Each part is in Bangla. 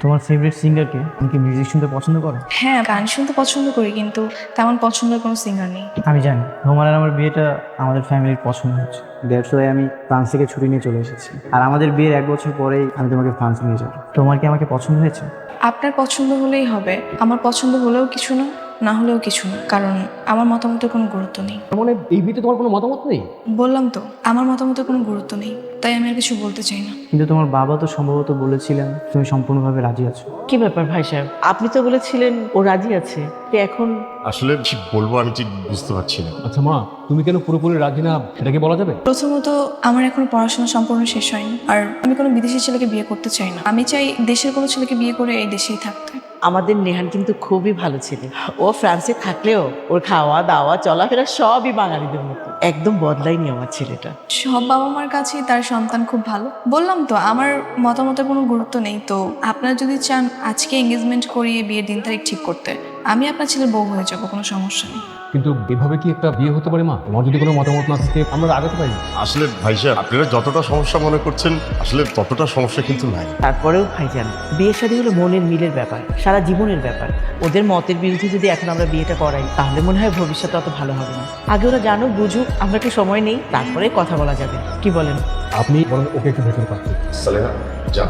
তোমার ফেভারিট সিঙ্গারকে? তুমি কি মিউজিক শুনতে পছন্দ করো? হ্যাঁ, গান শুনতে পছন্দ করি, কিন্তু তেমন পছন্দের কোনো সিঙ্গার নেই। আমি জানি তোমার আর আমার বিয়েটা আমাদের ফ্যামিলির পছন্দ হচ্ছে, দ্যাটস ওয়াই আমি ফ্রান্স থেকে ছুটি নিয়ে চলে এসেছি। আর আমাদের বিয়ের 1 বছর পরেই আমি তোমাকে ফ্রান্স নিয়ে যাবো। তোমার কি আমাকে পছন্দ হয়েছে? আপনার পছন্দ হলেই হবে, আমার পছন্দ হলেও কিছু না, না হলেও কিছু না, কারণ আমার মতামতের কোনো গুরুত্ব নেই। মানে এই বিয়েতে তোমার কোনো মতামত নেই? বললাম তো, আমার মতামতের কোনো গুরুত্ব নেই, তাই আমি আর কিছু বলতে চাই না। কিন্তু তোমার বাবা তো সম্ভবত বলেছিলেন তুমি সম্পূর্ণভাবে রাজি আছো। কি ব্যাপার ভাই সাহেব, আপনি তো বলেছিলেন ও রাজি আছে, তো এখন আসলে কি বলবো আমি ঠিক বুঝতে পারছি না। আচ্ছা মা, তুমি কেন পুরোপুরি রাজি না সেটা কি বলা যাবে? প্রথমত, আমার এখন পড়াশোনা সম্পূর্ণ শেষ হয়নি, আর আমি কোনো বিদেশি ছেলেকে বিয়ে করতে চাই না। আমি চাই দেশের কোনো ছেলেকে বিয়ে করে এই দেশেই থাকতে। আমাদের নেহান কিন্তু খুবই ভালো ছিল। ও ফ্রান্সে থাকলেও ওর খাওয়া দাওয়া চলাফেরা সবই বাঙালিদের মতো, একদম বদলায়নি আমার ছেলেটা। সব বাবা মার কাছেই তার সন্তান খুব ভালো। বললাম তো, আমার মতামতের কোনো গুরুত্ব নেই। তো আপনারা যদি চান আজকে এঙ্গেজমেন্ট করিয়ে বিয়ের দিন তারিখ ঠিক করতে, আমি আপনার ছেলের বউ হয়ে যাবো, কোনো সমস্যা নেই। কিন্তু এভাবে কি একটা বিয়ে হতে পারে মা? তোমার যদি কোনো মতামত না থাকে আমরা আগাতে পারি। আসলে ভাই সাহেব, আপনারা যতটা সমস্যা মনে করছেন আসলে ততটা সমস্যা কিন্তু নাই। তারপরেও ভাইজান, বিয়ে শাদী হলো মনের মিলের ব্যাপার, সারা জীবনের ব্যাপার। ওদের মতের বিরুদ্ধে যদি এখন আমরা বিয়েটা করাই, তাহলে মনে হয় ভবিষ্যতে অত ভালো হবে না। আগে ওরা জানুক বুঝুক, আমরা একটু সময় নেই, তারপরে কথা বলা যাবে। কি বলেন? আপনি বরং ওকে একটু ভেতরে পাচ্ছেন। সালেহা যা।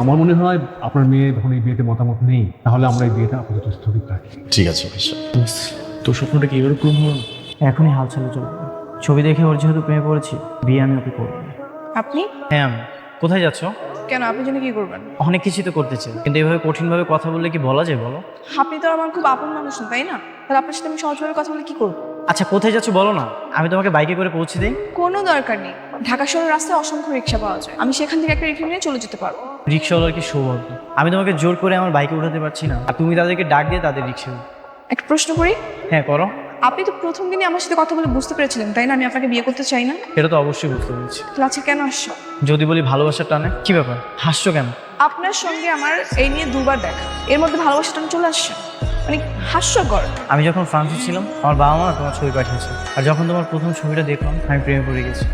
আমার মনে হয় আপনার মেয়ে যখন এই বিয়েতে মতামত নেই, তাহলে আমরা এই বিয়েটা আপাতত স্থগিত রাখি। ঠিক আছে ভাই সাহেব। তোর স্বপ্নটা কি এবার পূরণ হলো? এখনই হাল চালু চলবে। ছবি দেখে ওর যেহেতু প্রেমে পড়েছি, বিয়ে আমি ওকে করবো। আপনি হ্যাঁ আমি। কোথায় যাচ্ছ? কেন, আপনি জন্য কি করবেন? অনেক কিছুই তো করতে চাই, কিন্তু এভাবে কঠিনভাবে কথা বললে কি বলা যায় বলো? আপনি তো আমার খুব আপন মানুষ না, তাই না? তাহলে আপনার সাথে আমি সহজভাবে কথা বলে কি করবো? আচ্ছা কোথায় যাচ্ছ বলো না, আমি তোমাকে বাইকে করে পৌঁছে দিই। কোনো দরকার নেই, ঢাকা শহরের রাস্তায় অসংখ্য রিক্সা পাওয়া যায়, আমি সেখান থেকে একটা রিক্সা নিয়ে চলে যেতে পারবো। রিক্সাওয়ালার কি সৌভাগ্য, আমি তোমাকে জোর করে আমার বাইকে উঠাতে পারছি না, আর তুমি তাদেরকে ডাক দিয়ে তাদের রিক্সা। একটা প্রশ্ন করি, হ্যাঁ করো। আপনি তো প্রথম দিনই আমার সাথে কথা বলে বুঝতে পেরেছিলেন, তাই না, আমি আপনাকে বিয়ে করতে চাই না? এটা তো অবশ্যই বুঝতে পেরেছি। তাহলে আজকে কেন আসছো? যদি বলি ভালোবাসার টানে, কি ব্যাপার হাসছো কেন? আপনার সঙ্গে আমার এই নিয়ে দুবার দেখা, এর মধ্যে ভালোবাসাটা চলে আসছে, মানে হাস্যকর। আমি যখন ফ্রান্সে ছিলাম, আমার বাবা মা তোমার ছবি পাঠিয়েছে, আর যখন তোমার প্রথম ছবিটা দেখলাম আমি প্রেমে পড়ে গেছি,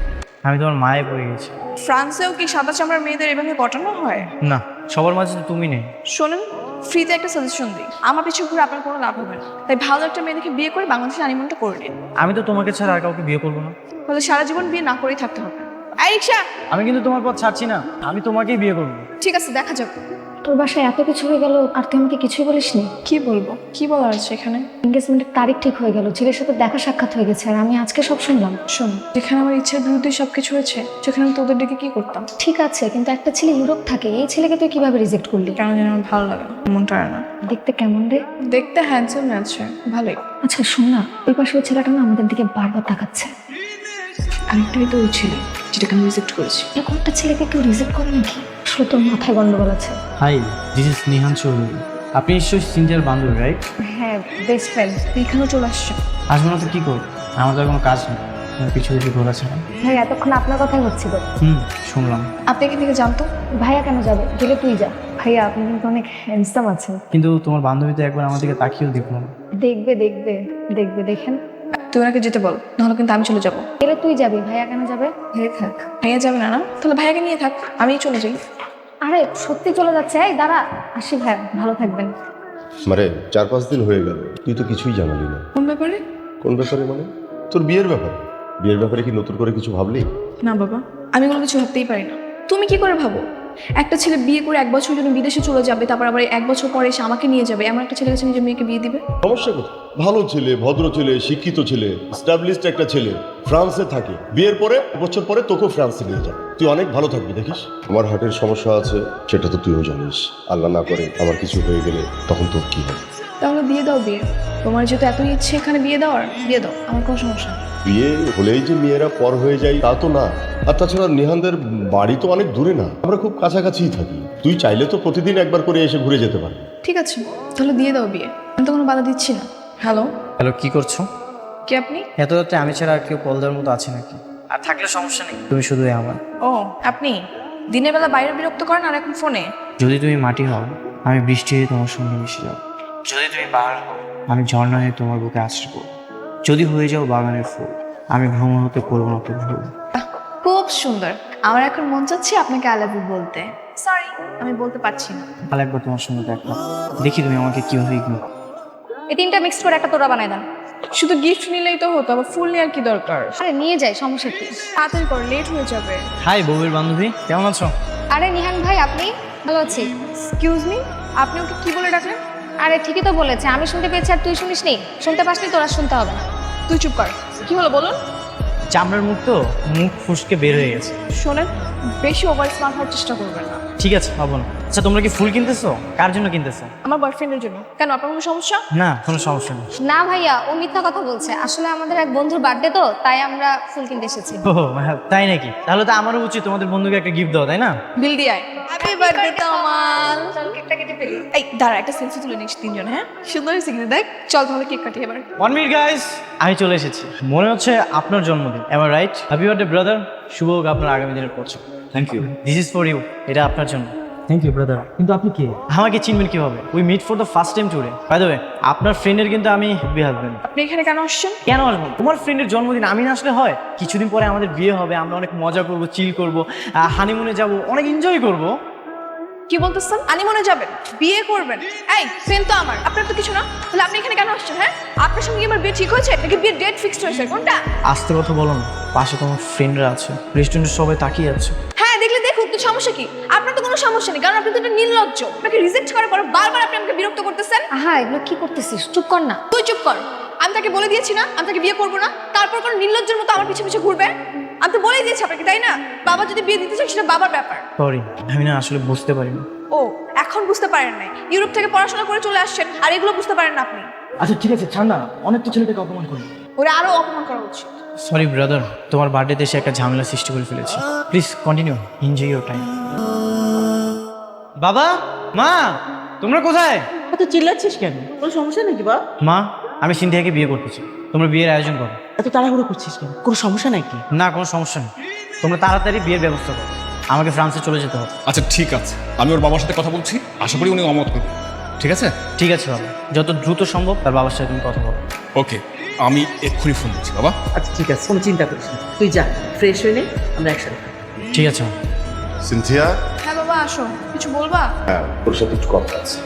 আমি তোমার মায়ে পড়ে গেছি। ফ্রান্সেও কি সাদা চামড়ার মেয়েদের এভাবে পটানো হয়? না, সবার মাঝে তো তুমি নেই। শোনেন, ফ্রিতে একটা সাজেশন দিই, আমার পিছু ঘুরে আপনার কোনো লাভ হবে না, তাই ভালো একটা মেয়ে দেখে বিয়ে করে বাংলাদেশে হানিমুনটা করে নিন। আমি তো তোমাকে ছাড়া আর কাউকে বিয়ে করবো না। তাহলে সারা জীবন বিয়ে না করেই থাকতে হবে। এই রিক্সা! আমি কিন্তু তোমার পথ ছাড়ছি না, আমি তোমাকেই বিয়ে করবো। ঠিক আছে, দেখা যাবে। তোর বাসায় এত কিছু হয়ে গেল আর তুই আমাকে কিছুই বলিসনি? কি বলবো, কি বলার আছে এখানে? এঙ্গেজমেন্টের তারিখ ঠিক হয়ে গেল, ছেলের সাথে দেখা সাক্ষাৎ হয়ে গেছে, আর আমি আজকে সব শুনলাম। শোন, যেখানে আমার ইচ্ছার বিরুদ্ধে সবকিছু হয়েছে, সেখানে আমি তোদের ডেকে কি করতাম? ঠিক আছে, কিন্তু একটা ছেলে ইউরোপ থাকে, এই ছেলেকে তুই কিভাবে রিজেক্ট করলি? কেন যেন আমার ভালো লাগে না, মনটা আর না। দেখতে কেমন রে? দেখতে হ্যান্ডসাম আছে, ভালোই। আচ্ছা শোন না, ওই পাশে ওই ছেলেটা না আমাদের দিকে বারবার তাকাচ্ছে। আরেকটাই তো ওই ছেলে যেটাকে আমি রিজেক্ট করেছি। এরকম একটা ছেলেকে কেউ রিজেক্ট করে নাকি? আসলে তোর মাথায় গন্ডগোল আছে। Hi, this is Nihan Chowdhury. আপনি নিশ্চয়ই সিনথিয়ার বান্ধবী, রাইট? হ্যাঁ, বেস্ট ফ্রেন্ড। এখানেও চলে আসছে। আসবো না তো কি করবো, আমার তো আর কোনো কাজ নেই, আমার কিছু কিছু ঘোরা ছাড়া। ভাই এতক্ষণ আপনার কথাই হচ্ছিল। শুনলাম। আপনি এখান থেকে জানতো? ভাইয়া কেন যাবে, গেলে তুই যা। ভাইয়া আপনি কিন্তু অনেক হ্যান্ডসাম আছেন। কিন্তু তোমার বান্ধবী তো একবার আমার দিকে তাকিয়েও দেখলো না। দেখবে দেখবে দেখবে, দেখেন। তুই ওনাকে যেতে বল, নাহলে কিন্তু আমি চলে যাবো। গেলে তুই যাবি, ভাইয়া কেন যাবে? ভাইয়া থাক। ভাইয়া যাবে না? না তাহলে ভাইয়াকে নিয়ে থাক, আমি চলে যাই। আরে সত্যি চলে যাচ্ছে, এই দাঁড়া। আসি ভাইয়া, ভালো থাকবেন। মানে 4-5 দিন হয়ে গেল, তুই তো কিছুই জানালি না। কোন ব্যাপারে? কোন ব্যাপারে মানে? তোর বিয়ের ব্যাপারে। বিয়ের ব্যাপারে কি নতুন করে কিছু ভাবলি? না বাবা, আমি কোনো কিছু ভাবতেই পারি না। তুমি কি করে ভাবো একটা ছেলে বিয়ে করে 1 বছর জন্য বিদেশে চলে যাবে, তারপর আবার 1 বছর পরে এসে আমাকে নিয়ে যাবে? এমন একটা ছেলের কাছে নিজের মেয়েকে বিয়ে দিবে? সমস্যা কোথায়? ভালো ছেলে, ভদ্র ছেলে, শিক্ষিত ছেলে, এস্টাবলিশড একটা ছেলে, ফ্রান্সে থাকে। বিয়ের পরে 1 বছর পরে তোকেও ফ্রান্সে নিয়ে যাবে, তুই অনেক ভালো থাকবি দেখিস। আমার হার্টের সমস্যা আছে, সেটা তো তুইও জানিস। আল্লাহ না করে আমার কিছু হয়ে গেলে তখন তোর কি হবে? তাহলে দিয়ে দাও বিয়ে। তোমার যেহেতু এত ইচ্ছে এখানে বিয়ে দেওয়ার, বিয়ে দাও, আমার কোনো সমস্যা নেই। বিয়ে হলেই যে মেয়েরা পর হয়ে যায় তা তো না। আর তাছাড়া নিহানদের বাড়ি তো অনেক দূরে না, আমরা খুব কাছাকাছিই থাকি। তুই চাইলে তো প্রতিদিন একবার করে এসে ঘুরে যেতে পারবি। ঠিক আছে, তাহলে দিয়ে দাও বিয়ে, আমি তো কোনো বাধা দিচ্ছি না। হ্যালো, হ্যালো, কি করছো? কে আপনি? এত রাত্রে আমি ছাড়া আর কেউ কল দেওয়ার মতো আছে নাকি? আর থাকলে সমস্যা নেই, তুমি শুধুই আমার। ও আপনি দিনের বেলা বাইরে বিরক্ত করেন, আর এখন ফোনে? যদি তুমি মাটি হও, আমি বৃষ্টি হয়ে তোমার সঙ্গে মিশে যাবো। যদি তুমি পাহাড় হও, আমি ঝর্ণা হয়ে তোমার বুকে আশ্রয় করবো। যদি হয়ে যাও বাগানের ফুল, আমি ভ্রমণ হতে করবো না তো ভুল। খুব সুন্দর। আমার এখন মন চাচ্ছে আপনাকে আই লাভ ইউ বলতে। সরি। আমি বলতে পারছি না। তাহলে একবার তোমার সঙ্গে দেখা দেখি তুমি আমাকে কিভাবে ইগনোর। এই তিনটা মিক্স করে একটা তোড়া বানাই দেন। শুধু গিফট নিলেই তো হতো, আবার ফুল নেওয়ার কি দরকার? আরে নিয়ে যাই, সমস্যা কি? তাড়াতাড়ি কর, লেট হয়ে যাবে। হাই বউয়ের বান্ধবী, কেমন আছো? আরে নিহান ভাই, আপনি? ভালো আছি। এক্সকিউজ মি, আপনি ওকে কি বলে ডাকলেন? আরে ঠিকই তো বলেছে, আমি শুনতে পেয়েছি আর তুই শুনিসনি। শুনতে পাসনি, তোরা শুনতে হবে না। তুই চুপ কর। কি হলো বলুন? চামড়ার মুখ তো, মুখ ফুসকে বের হয়ে গেছে। শোনেন, বেশি ওভার স্মার্ট হওয়ার চেষ্টা করবেন না। ঠিক আছে পাবো না। আচ্ছা তোমরা কি ফুল কিনতেছো? কার জন্য কিনতেছো? আমার বয়ফ্রেন্ডের জন্য। কেন, আপনার কোনো সমস্যা? না কোনো সমস্যা নেই। না ভাইয়া, ও মিথ্যা কথা বলছে। আসলে আমাদের এক বন্ধুর বার্থডে তো, তাই আমরা ফুল কিনতে এসেছি। ও তাই নাকি? তাহলে তো আমারও উচিত তোমাদের বন্ধুকে একটা গিফট দেওয়া, তাই না? বিল দিয়ে আয়। Happy birthday Kamal. চল কেকটা কেটে ফেলি। এই দাঁড়া, একটা সেলফি তুলে নিস তিনজন। হ্যাঁ সুন্দর হয়েছে কিন্তু, দেখ। চল তাহলে কেক কাটি এবার। 1 মিনিট গাইস, আমি চলে এসেছি। মনে হচ্ছে আপনার জন্মদিন, am I right? Happy birthday brother, শুভ হোক আপনার আগামী দিনের বছর। Thank you. This is for you, এটা আপনার জন্য। থ্যাংক ইউ ব্রাদার, কিন্তু আপনি কে? আমাকে চিনবেন কিভাবে? We meet for the first time today. By the way, আপনার ফ্রেন্ডের কিন্তু আমি হাজবেন্ড। আপনি এখানে কেন আসছেন? কেন আসবো? তোমার ফ্রেন্ডের জন্মদিন আমি না আসলে হয়? কিছুদিন পরে আমাদের বিয়ে হবে, আমরা অনেক মজা করব, চিল করব, হানিমুনে যাব, অনেক এনজয় করব। কি বলতেছেন? আনিমনে যাবেন, বিয়ে করবেন? এই ফ্রেন্ড তো আমার, আপনার তো কিছু না। তাহলে আপনি এখানে কেন আসছেন? হ্যাঁ, আপনার সঙ্গে কি আমার বিয়ে ঠিক হয়েছে নাকি বিয়ের ডেট ফিক্সড হয়েছে? কোনটা? আস্তে কথা বলো না, পাশে তোমার ফ্রেন্ডরা আছে, রেস্টুরেন্টে সবাই তাকিয়ে আছে। হ্যাঁ দেখলে দেখুক, তো সমস্যা কি? আপনার তো কোনো সমস্যা নেই, কারণ আপনি তো একটা নির্লজ্জ। আপনাকে রিজেক্ট করার পর বারবার আপনি আমাকে বিরক্ত করতেছেন। আহা, এগুলো কি করতেছিস? চুপ কর না। তুই চুপ কর। আমি তাকে বলে দিয়েছি না আমি তাকে বিয়ে করবো না, তারপর কোনো নির্লজ্জের মতো আমার পিছু পিছু ঘুরবে। আমি তো বলেই দিয়েছি আপনাকে, তাই না? বাবা যদি বিয়ে দিতে চায় সেটা বাবার ব্যাপার। সরি, আমি না আসলে বুঝতে পারিনি। ও, এখন বুঝতে পারেন নাই? ইউরোপ থেকে পড়াশোনা করে চলে আসছেন আর এগুলো বুঝতে পারেন না আপনি? আচ্ছা ঠিক আছে, ছাড় না, অনেক তো ছেলেটাকে অপমান করি। ওরা আরো অপমান করা উচিত। সরি ব্রাদার, তোমার বার্থডেতে এসে একটা ঝামেলা সৃষ্টি করে ফেলেছি। Please continue, enjoy your time. বাবা, মা, তোমরা কোথায়? এত চিল্লাচ্ছিস কেন? কোনো সমস্যা নাকি বা? মা, আমি সিন্ধিয়াকে বিয়ে করতেছি, তোমরা বিয়ের আয়োজন করো। এত তাড়াহুড়ো করছিস কেন? কোনো সমস্যা নাকি? না কোনো সমস্যা নেই, তোমরা তাড়াতাড়ি বিয়ের ব্যবস্থা করো, আমাকে ফ্রান্সে চলে যেতে হবে। আচ্ছা ঠিক আছে, আমি ওর বাবার সাথে কথা বলছি, আশা করি উনি অমত করবেন। ঠিক আছে? ঠিক আছে বাবা, যত দ্রুত সম্ভব তার বাবার সাথে তুমি কথা বলো। ওকে, আমি এক্ষুনি ফোন দিচ্ছি বাবা। আচ্ছা ঠিক আছে, কোনো চিন্তা করিস না, তুই যা ফ্রেশ হয়ে নে, আমরা একসাথে খাবো। ঠিক আছে মা। সিনথিয়া, হ্যাঁ বাবা, আসো। কিছু বলবা? হ্যাঁ ওর সাথে একটু কথা আছে।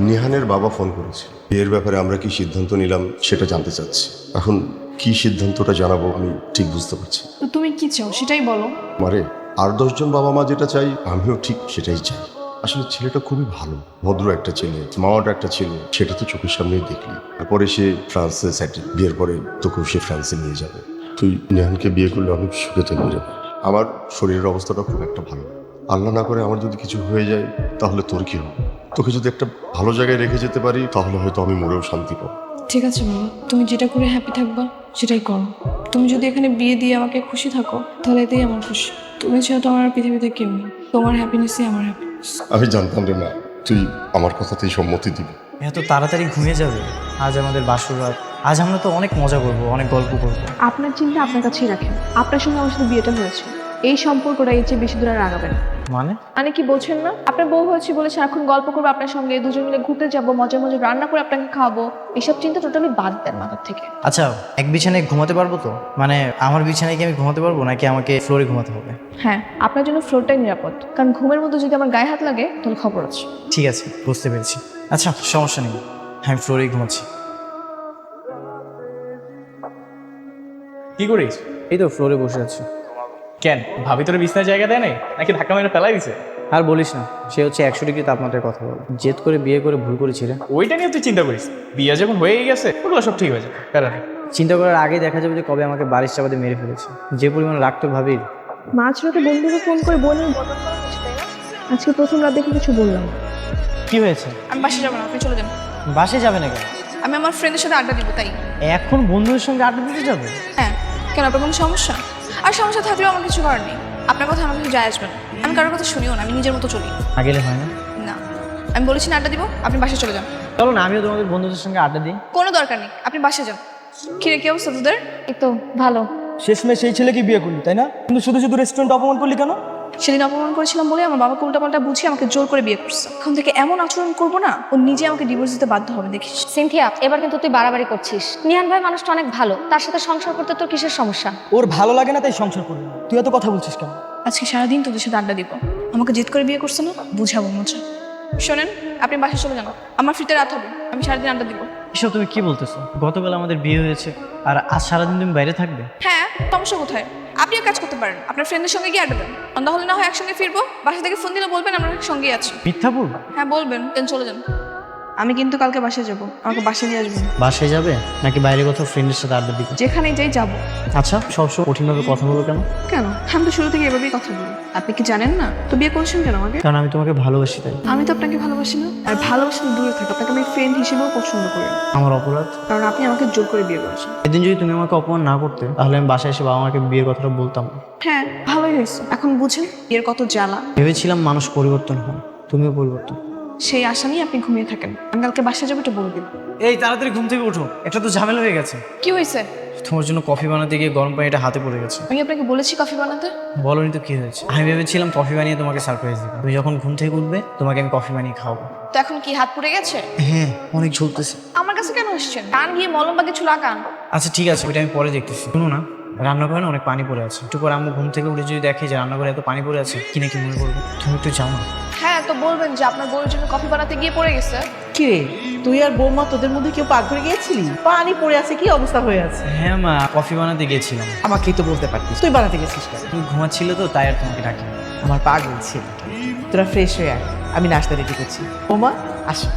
নিহানের বাবা ফোন করেছে, বিয়ের ব্যাপারে আমরা কি সিদ্ধান্ত নিলাম সেটা জানতে চাচ্ছি। এখন কি সিদ্ধান্তটা জানাবো আমি ঠিক বুঝতে পারছি। তো তুমি কি চাও সেটাই বলো। মারে, আর 10 জন বাবা মা যেটা চাই আমিও ঠিক সেটাই চাই। আসলে ছেলেটা খুবই ভালো, ভদ্র একটা ছেলে, স্মার্ট একটা ছেলে, সেটা তো চোখের সামনেই দেখলি। তারপরে সে ফ্রান্সে সেটেল, বিয়ের পরে তোকেও সে ফ্রান্সে নিয়ে যাবে। তুই নেহানকে বিয়ে করলে অনেক সুখে থাকবি রে। আমার শরীরের অবস্থাটা খুব একটা ভালো না। আল্লাহ না করে আমার যদি কিছু হয়ে যায় তাহলে তোর কি হবে? তোকে যদি একটা ভালো জায়গায় রেখে যেতে পারি তাহলে হয়তো আমি মরেও শান্তি পাবো। ঠিক আছে বাবা, তুমি যেটা করে হ্যাপি থাকবা সেটাই করো। তুমি যদি এখানে বিয়ে দিয়ে আমাকে খুশি থাকো তাহলে এতেই আমার খুশি। তুমি ছাড়া তো আমার আর পৃথিবীতে কেউ নেই। তোমার হ্যাপিনেসই আমার হ্যাপিনেস। আমি জানতাম রে মা, তুই আমার কথাতেই সম্মতি দিবি। এত তাড়াতাড়ি ঘুমিয়ে যাবে? আজ আমাদের বাসর রাত, আজ আমরা তো অনেক মজা করব, অনেক গল্প করব। আপনার চিন্তা আপনার কাছেই রাখেন। আপনার সঙ্গে আমার সাথে বিয়েটা হয়েছে, এই সম্পর্কটা এর চেয়ে বেশি দূর আর আগাবে না। মানে কি বলছেন না? আপনার বউ হয়েছে বলে সারাক্ষণ গল্প করবো আপনার সঙ্গে, দুজন মিলে ঘুরতে যাবো, মজা মজা রান্না করে আপনাকে খাওয়াবো, এসব চিন্তা টোটালি বাদ দেন মাথার থেকে। আচ্ছা, এক বিছানায় ঘুমাতে পারবো তো? মানে আমার বিছানায় কি আমি ঘুমাতে পারবো নাকি আমাকে ফ্লোরে ঘুমাতে হবে? হ্যাঁ, আপনার জন্য ফ্লোরটাই নিরাপদ, কারণ ঘুমের মধ্যে যদি আমার গায়ে হাত লাগে তাহলে খবর আছে। ঠিক আছে, বুঝতে পেরেছি। আচ্ছা সমস্যা নেই, আমি ফ্লোরেই ঘুমাচ্ছি। কি করিস? এই তো ফ্লোরে বসে আছি। কেন, ভাবি তোর বিছনার জায়গা দেয় নাই নাকি ধাক্কা মেরে ফেলাই দিছে? আর বলিস না, সে হচ্ছে 100 ডিগ্রি তাপমাত্রায় কথা বলে। জেদ করে বিয়ে করে ভুল করেছি রে। ওইটা নিয়ে তুই চিন্তা করিস, বিয়ে যখন হয়েই গেছে ওগুলো সব ঠিক হয়ে যাবে। কারণ চিন্তা করার আগে দেখা যাবে যে কবে আমাকে বারিশ চাপাতে মেরে ফেলেছে। যে পরিমাণ রাগ তোর ভাবির। মাঝরাতে বন্ধুকে ফোন করে বোনের বদল করা হচ্ছে, তাই না? আজকে প্রথম রাত দেখে কিছু বললাম। কি হয়েছে? আমি বাসে যাবো না, আপনি চলে যান। বাসে যাবে না কেন? আমি আমার ফ্রেন্ডের সাথে আড্ডা দিব তাই। এখন বন্ধুদের সঙ্গে আড্ডা দিতে যাবে? হ্যাঁ, কেন আপনার কোনো সমস্যা? আর সমস্যা থাকলেও আমার কিছু করার নেই। আপনার কথা আমার কিছু যায় আসবে না। আমি কারোর কথা শুনিও না, আমি নিজের মতো চলি। আগেলে হয় না? না, আমি বলেছি না আড্ডা দিব, আপনি বাসে চলে যান। চলো না, আমিও তোমাদের বন্ধুদের সঙ্গে আড্ডা দিই। কোনো দরকার নেই, আপনি বাসে যান। কিরে, কি অবস্থা তোদের? এই তো ভালো। শেষমেশ সেই ছেলেকে বিয়ে করলি তাই না? কিন্তু শুধু শুধু রেস্টুরেন্ট অপমান করলি কেন? সেদিন অপমান করেছিলাম বলে আমার বাবাকে উল্টাপাল্টা বুঝিয়ে আমাকে জোর করে বিয়ে করছে। এখন থেকে এমন আচরণ করবো না, ও নিজে আমাকে ডিভোর্স দিতে বাধ্য হবে, দেখিস। সিনথিয়া, এবার কিন্তু তুই বাড়াবাড়ি করছিস। নিহান ভাই মানুষটা অনেক ভালো, তার সাথে সংসার করতে তোর কিসের সমস্যা? ওর ভালো লাগে না তাই সংসার করবি না। তুই এত কথা বলছিস কেন? আজকে সারাদিন তোদের সাথে আড্ডা দিব। আমাকে জেদ করে বিয়ে করছে না, বুঝাবো মজা। শোনেন, আপনি বাসায় চলে যান, আমার ফিরতে রাত হবে, আমি সারাদিন আড্ডা দিব। এসব তুমি কি বলতেছো? গতকাল আমাদের বিয়ে হয়েছে আর আজ সারাদিন তুমি বাইরে থাকবে? হ্যাঁ, সমস্যা কোথায়? আপনি এক কাজ করতে পারেন, আপনার ফ্রেন্ডের সঙ্গে গিয়ে আড্ডা দেন। সন্ধ্যা হলে না হয় একসঙ্গে ফিরবো, বাসা থেকে ফোন দিলে বলবেন আমরা সঙ্গে আছি। মিথ্যা বলবো? হ্যাঁ বলবেন, দেন চলে যান। আমি কিন্তু কালকে বাসায় যাবো, আমাকে বাসায় নিয়ে আসবেন। বাসায় যাবে নাকি বাইরে কোথাও ফ্রেন্ডের সাথে আড্ডা দিবে? যেখানেই যাই যাবো। আচ্ছা, সবসময় কঠিনভাবে কথা বলো কেন? কেন? আমি তো শুরু থেকে এভাবেই কথা বলি। আপনি কি জানেন না? তো বিয়ে করছেন কেন আমাকে? কারণ আমি তোমাকে ভালোবাসি তাই। আমি তো আপনাকে ভালোবাসি না, আর ভালোবাসা তো দূরে থাকে, আপনাকে আমি ফ্রেন্ড হিসেবেও পছন্দ করি না। আমার অপরাধ? কারণ আপনি আমাকে জোর করে বিয়ে করেছেন। এদিন যদি তুমি আমাকে অপমান না করতে তাহলে আমি বাসায় এসে বাবা মাকে বিয়ের কথাটা বলতাম না। হ্যাঁ, ভালোই হয়েছে। এখন বুঝেন বিয়ের কত জ্বালা। ভেবেছিলাম মানুষ পরিবর্তন হয়, তুমিও পরিবর্তন। সেই আশা নিয়ে আপনি ঘুমিয়ে থাকেন। আমি কালকে বাসায় যাবো, এটা বলে দিন। এই তাড়াতাড়ি ঘুম থেকে ওঠো, একটা তো ঝামেলা হয়ে গেছে। কি হয়েছে? তোমার জন্য কফি বানাতে গিয়ে গরম পানিটা হাতে পড়ে গেছে। আমি আপনাকে বলেছি কফি বানাতে। বলোনি তো কি হয়েছে? আমি ভেবেছিলাম কফি বানিয়ে তোমাকে সারপ্রাইজ দেবো, তুমি যখন ঘুম থেকে উঠবে তোমাকে আমি কফি বানিয়ে খাওয়াবো। তো এখন কি হাত পুড়ে গেছে? হ্যাঁ, অনেক ঝুলতেছে। আমার কাছে কেন আসছেন? টান গিয়ে মলম বা কিছু লাগান। আচ্ছা ঠিক আছে, ওইটা আমি পরে দেখতেছি। শুনো না, রান্নাঘরে না অনেক পানি পড়ে আছে। একটু পরে আম্মু ঘুম থেকে উঠে যদি দেখে যে রান্নাঘরে এত পানি পড়ে আছে, কি নাকি মনে করবে? তুমি একটু যাও না। হ্যাঁ, তো বলবেন যে আপনার বউয়ের জন্য কফি বানাতে গিয়ে পড়ে গেছে। কি রে, তুই আর বৌমা তোদের মধ্যে কেউ পাকঘরে গিয়েছিলি? পানি পড়ে আছে, কি অবস্থা হয়ে আছে? হ্যাঁ মা, কফি বানাতে গিয়েছিলাম। আমাকেই তো বলতে পারতিস, তুই বানাতে গেছিস কেন? তুমি ঘুমাচ্ছিলে তো তাই আর তোমাকে ডাকি। আমার পাগল ছিল। তোরা ফ্রেশ হয়ে আয়, আমি নাস্তা রেডি করছি। বৌমা আসো।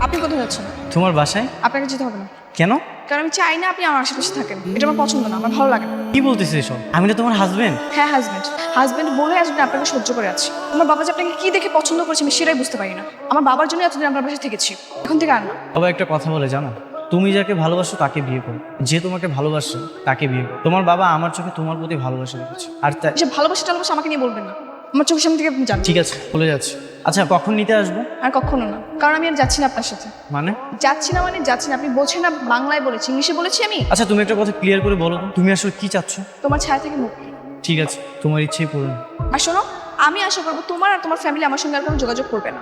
আপনি কোথায় যাচ্ছেন? তোমার বাসায়? আপনাকে যেতে হবে না। কেন? কারণ আমি চাই না আপনি আমার আশেপাশে থাকেন। এটা আমার পছন্দ না, আমার ভালো লাগে না। কি বলতেছে এসব? আমি না তোমার হাজবেন্ড। হ্যাঁ হাজবেন্ড, হাজবেন্ড বলে আজকে আপনাকে সহ্য করে আছি। আমার বাবা যে আপনাকে কি দেখে পছন্দ করেছে আমি সেটাই বুঝতে পারি না। আমার বাবার জন্য এতদিন আপনার বাসায় থেকেছি, এখন থেকে আর না। বাবা একটা কথা বলে জানো, তুমি যাকে ভালোবাসো তাকে বিয়ে করো, যে তোমাকে ভালোবাসে তাকে বিয়ে করো। তোমার বাবা আমার চোখে তোমার প্রতি ভালোবাসা রেখেছে, আর তাই। এসব ভালোবাসা টালবাসা আমাকে নিয়ে বলবেন না, আমার চোখের সামনে থেকে আপনি যান। ঠিক আছে, চলে যাচ্ছি। আচ্ছা, কখন নিতে আসবো? আর কখনো না, কারণ আমি আর যাচ্ছি না আপনার সাথে। মানে? যাচ্ছি না মানে যাচ্ছি না। আপনি বলছেন না বাংলায় বলেছি, ইংলিশে বলেছি আমি। আচ্ছা, তুমি একটা কথা ক্লিয়ার করে বলো তো, তুমি আসলে কি চাচ্ছ? তোমার ছায়া থেকে মুক্তি। ঠিক আছে, তোমার ইচ্ছেই পূরণ। আর শোনো, আমি আশা করবো তোমার আর তোমার ফ্যামিলি আমার সঙ্গে আর কোনো যোগাযোগ করবে না।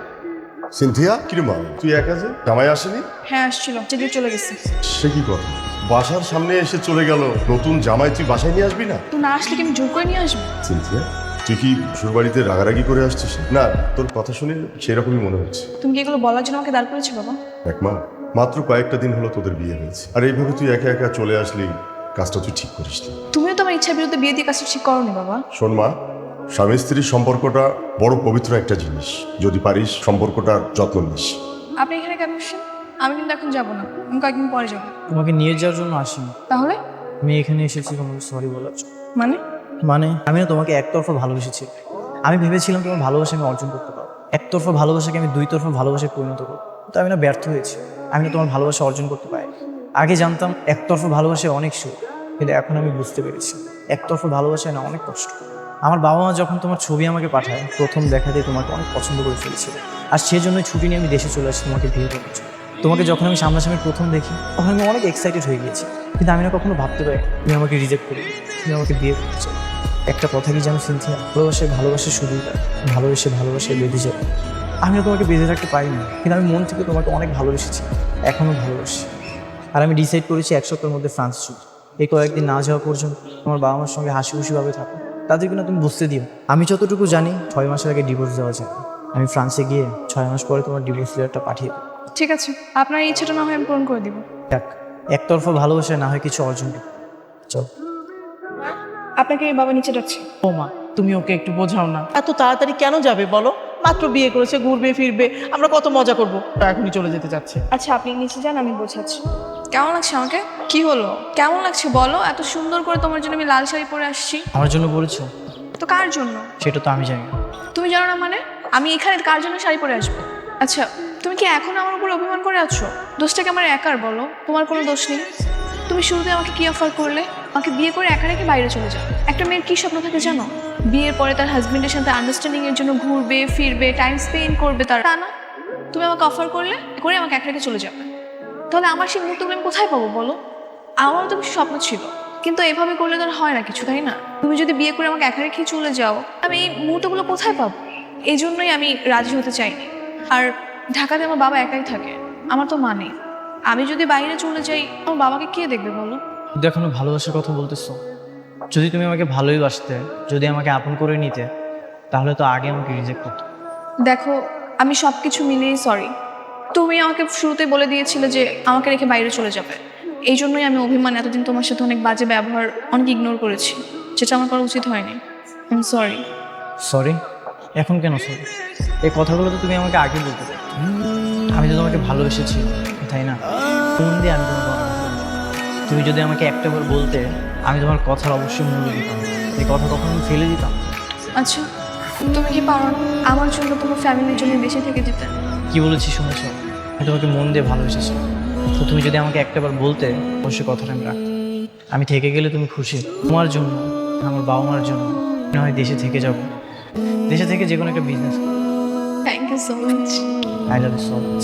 সিনথিয়া, কিরে মা, তুই একা যে? জামাই আসেনি? হ্যাঁ আসছিল, যেদিকে চলে গেছে। সে কি কথা? বাসার সামনে এসে চলে গেল, নতুন জামাই তুই বাসায় নিয়ে আসবি না? তো না আসলে কি আমি জোর করে নিয়ে আসবো? সিনথিয়া, তুই কি শ্বশুরবাড়িতে রাগারাগি করে আসছিস? না, তোর কথা শুনে সেরকমই মনে হচ্ছে। তুমি কি এগুলো বলার জন্য আমাকে দাঁড় করেছো বাবা? দেখ মা, মাত্র কয়েকটা দিন হলো তোদের বিয়ে হয়েছে, আর এইভাবে তুই একা একা চলে আসলি, কাজটা তুই ঠিক করিস না। তুমিও তো আমার ইচ্ছার বিরুদ্ধে বিয়ে দিয়ে কাজটা ঠিক করোনি বাবা। শোন মা, স্বামী স্ত্রীর সম্পর্কটা বড় পবিত্র একটা জিনিস, যদি পারিস সম্পর্কটার যত্ন নিস। আপনি এখানে কেন আসছেন? আমি কিন্তু এখন যাবো না, আমি কয়েকদিন পরে যাবো। তোমাকে নিয়ে যাওয়ার জন্য আসিনি, তাহলে আমি এখানে এসেছি তোমাকে সরি বলার জন্য। মানে? মানে আমি না তোমাকে একতরফা ভালোবেসেছি। আমি ভেবেছিলাম তোমার ভালোবাসা আমি অর্জন করতে পারবো, একতরফা ভালোবাসাকে আমি দুই তরফা ভালোবাসায় পরিণত করবো, তো আমি না ব্যর্থ হয়েছি। আমি না তোমার ভালোবাসা অর্জন করতে পারি। আগে জানতাম একতরফা ভালোবাসায় অনেক সুখ, কিন্তু এখন আমি বুঝতে পেরেছি একতরফা ভালোবাসায় না অনেক কষ্ট। আমার বাবা মা যখন তোমার ছবি আমাকে পাঠায়, প্রথম দেখাতেই তোমাকে অনেক পছন্দ করে ফেলেছিল, আর সেজন্যই ছুটি নিয়ে আমি দেশে চলে আসছি তোমাকে বিয়ে করার জন্য। তোমাকে যখন আমি সামনাসামনি প্রথম দেখি তখন আমি অনেক এক্সাইটেড হয়ে গিয়েছি, কিন্তু আমি না কখনো ভাবতে পারি তুমি আমাকে রিজেক্ট করবে, তুমি আমাকে বিয়ে করতে চাও। একটা কথা কি জানো সিনথিয়া, ভালোবাসে শুধুই তার, ভালোবাসে বেঁধে যাবে। আমি না তোমাকে বেঁধে রাখতে পারিনি, কিন্তু আমি মন থেকে তোমাকে অনেক ভালোবেসেছি, এখনও ভালোবাসি। আর আমি ডিসাইড করেছি 1 সপ্তাহের মধ্যে ফ্রান্স ছুট। এই কয়েকদিন না যাওয়া পর্যন্ত তোমার বাবা মার সঙ্গে হাসি খুশিভাবে থাকো, তাদেরকে না তুমি বুঝতে দিও। আমি যতটুকু জানি 6 মাসের আগে ডিভোর্স দেওয়া যায়। আমি ফ্রান্সে গিয়ে 6 মাস পরে তোমার ডিভোর্স লেটারটা পাঠিয়ে দেবো। ঠিক আছে, আপনার এই ইচ্ছাটা না হয় আমি পূরণ করে দিব। দেখ, একতরফা ভালোবাসা না হয় কিছু অর্জন করো। চল। আপনাকে বাবা নিচে ডাকছে। বৌমা, তুমি ওকে একটু বোঝাও না, এত তাড়াতাড়ি কেন যাবে বলো? মাত্র বিয়ে করেছে, ঘুরবে ফিরবে, আমরা কত মজা করবো, তা এখনই চলে যেতে চাচ্ছে। আচ্ছা আপনি নিচে যান, আমি বোঝাচ্ছি। কেমন লাগছে আমাকে? কি হলো, কেমন লাগছে বলো? এত সুন্দর করে তোমার জন্য আমি লাল শাড়ি পরে আসছি। আমার জন্য বলেছো? তো কার জন্য? সেটা তো আমি জানি না। তুমি জানো না মানে? আমি এখানে কার জন্য শাড়ি পরে আসবো? আচ্ছা তুমি কি এখন আমার উপর অভিমান করে আছো? দোষটা কি আমার একার বলো? তোমার কোনো দোষ নেই। তুমি শুরুতে আমাকে কি অফার করলে? আমাকে বিয়ে করে একা রেখে বাইরে চলে যাও। একটা মেয়ের কি স্বপ্ন থাকে জানো? বিয়ের পরে তার হাজবেন্ডের সাথে আন্ডারস্ট্যান্ডিং এর জন্য ঘুরবে ফিরবে, টাইম স্পেন্ড করবে, তার তা না। তুমি আমাকে অফার করলে করে আমাকে একা রেখে চলে যাবে। তাহলে আমার সেই মুহূর্তগুলো আমি কোথায় পাবো বলো? আমারও তো কিছু স্বপ্ন ছিল, কিন্তু এভাবে করলে তো আর হয় না কিছু, তাই না? তুমি যদি বিয়ে করে আমাকে একা রেখে চলে যাও, আমি এই মুহূর্তগুলো কোথায় পাবো? এই জন্যই আমি রাজি হতে চাইনি। আর ঢাকাতে আমার বাবা একাই থাকে, আমার তো মা নেই। আমি যদি বাইরে চলে যাই আমার বাবাকে কে দেখবে বলো? দেখো না, ভালোবাসার কথা বলতেছো, যদি তুমি আমাকে ভালোই বাসতে, যদি আমাকে আপন করে নিতে, তাহলে তো আগে আমাকে রিজেক্ট করতে। দেখো, আমি সব কিছু মিলিয়েই সরি। তুমি আমাকে শুরুতে বলে দিয়েছিলে যে আমাকে রেখে বাইরে চলে যাবে, এই জন্যই আমি অভিমান এতদিন তোমার সাথে অনেক বাজে ব্যবহার, অনেক ইগনোর করেছি, যেটা আমার করা উচিত হয়নি। I am sorry. সরি? এখন কেন সরি? এই কথাগুলো তো তুমি আমাকে আগে বলতে পারো। আমি তো তোমাকে ভালোবেসেছি, তাই না? ফোন দিয়ে আমি তোমাকে অনেক ভালোবাসি। তুমি যদি আমাকে একটাবার বলতে, আমি তোমার কথার অবশ্যই মূল্য দিতাম, এই কথা কখনো আমি ফেলে দিতাম। আচ্ছা, তুমি কি পারো না আমার জন্য তোমার ফ্যামিলির জন্য বেঁচে থেকে যেতে? কি বলেছি শুনেছ? আমি তোমাকে মন দিয়ে ভালোবেসেছি, তো তুমি যদি আমাকে একটাবার বলতে, অবশ্যই কথাটা আমি রাখতাম। আমি থেকে গেলে তুমি খুশি, তোমার জন্য, আমার বাবা মার জন্য না হয় দেশে থেকে যাব, দেশে থেকে যে কোনো একটা business. Thank you so much. I love you so much.